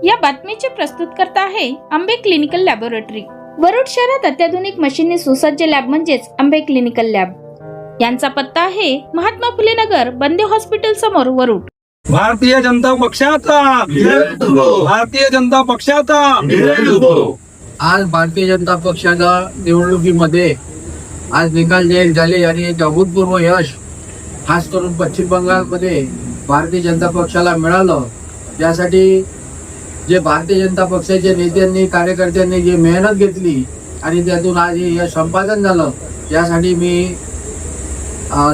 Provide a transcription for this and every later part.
या बातमीचे प्रस्तुतकर्ता आहे आंबे क्लिनिकल लॅबोरेटरी। वरुड शहरात अत्याधुनिक मशीनने सुसज्ज लॅब म्हणजेच आंबे क्लिनिकल लॅब। यांचा पत्ता आहे महात्मा फुले नगर, बंदे हॉस्पिटल समोर, वरुड। भारतीय जनता पक्षाचा, भारतीय जनता पक्षाचा। आज भारतीय जनता पक्षाच्या निवडणुकीमध्ये आज निकाल जाहीर झाले आणि अभूतपूर्व यश खास करून पश्चिम बंगालमध्ये भारतीय जनता पक्षाला मिळालं। त्यासाठी जे भारतीय जनता पक्षाच्या नेत्यांनी, कार्यकर्त्यांनी जे मेहनत घेतली आणि त्यातून आज हे यश संपादन झालं, यासाठी मी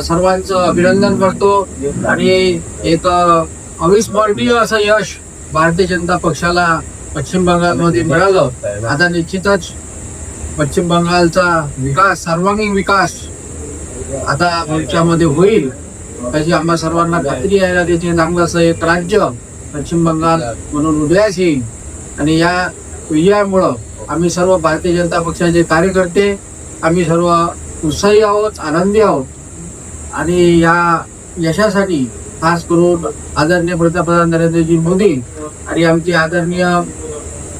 सर्वांचं अभिनंदन करतो। आणि एक अविस्मरणीय असं यश भारतीय जनता पक्षाला पश्चिम बंगालमध्ये मिळालं। आता निश्चितच पश्चिम बंगालचा विकास, सर्वांगीण विकास आता भविष्यामध्ये होईल त्याची आम्हा सर्वांना खात्री आहे। त्याचे चांगलं असं एक राज्य पश्चिम बंगाल म्हणून उदयास येईल आणि या विजयामुळं आम्ही सर्व भारतीय जनता पक्षाचे कार्यकर्ते आम्ही सर्व उत्साही आहोत, आनंदी आहोत। आणि या यशासाठी खास करून आदरणीय पंतप्रधान नरेंद्रजी मोदी आणि आमचे आदरणीय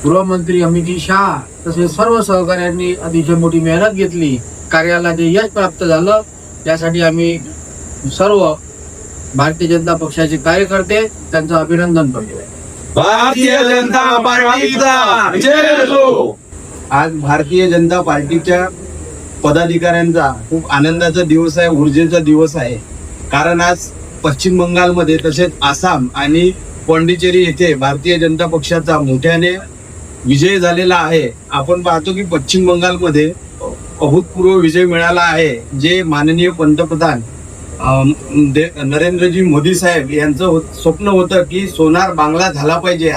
गृहमंत्री अमित शाह तसेच सर्व सहकाऱ्यांनी अतिशय मोठी मेहनत घेतली। कार्याला जे यश प्राप्त झालं त्यासाठी आम्ही सर्व भारतीय जनता पक्षाचे कार्यकर्ते त्यांचं अभिनंदन करतो। भारतीय जनता पार्टीचा जय हो। आज भारतीय जनता पार्टीच्या पदाधिकाऱ्यांचा खूप आनंदाचा दिवस आहे, ऊर्जेचा दिवस आहे। कारण आज पश्चिम बंगालमध्ये तसेच आसाम आणि पॉंडिचेरी येथे भारतीय जनता पक्षाचा मोठ्याने विजय झालेला आहे। आपण पाहतो की पश्चिम बंगालमध्ये अभूतपूर्व विजय मिळाला आहे। जे माननीय पंतप्रधान नरेंद्रजी मोदी साहेब यांचं स्वप्न होतं की सोनार बांगला झाला पाहिजे,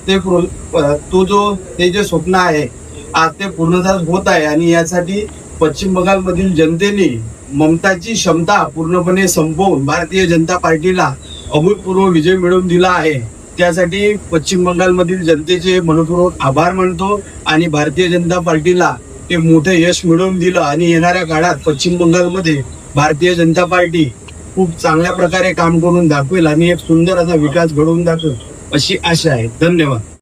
ते जे स्वप्न आहे आज ते पूर्णतः होत आहे। आणि यासाठी पश्चिम बंगालमधील जनतेने ममताची क्षमता पूर्णपणे संपवून भारतीय जनता पार्टीला अभूतपूर्व विजय मिळवून दिला आहे। त्यासाठी पश्चिम बंगालमधील जनतेचे मनपूर्वक आभार मानतो आणि भारतीय जनता पार्टीला ते मोठे यश मिळवून दिलं आणि येणाऱ्या काळात पश्चिम बंगालमध्ये भारतीय जनता पार्टी खूप चांगल्या प्रकारे काम करून दाखवेल आणि एक सुंदर असा विकास घडवून दाखवेल अशी आशा आहे। धन्यवाद।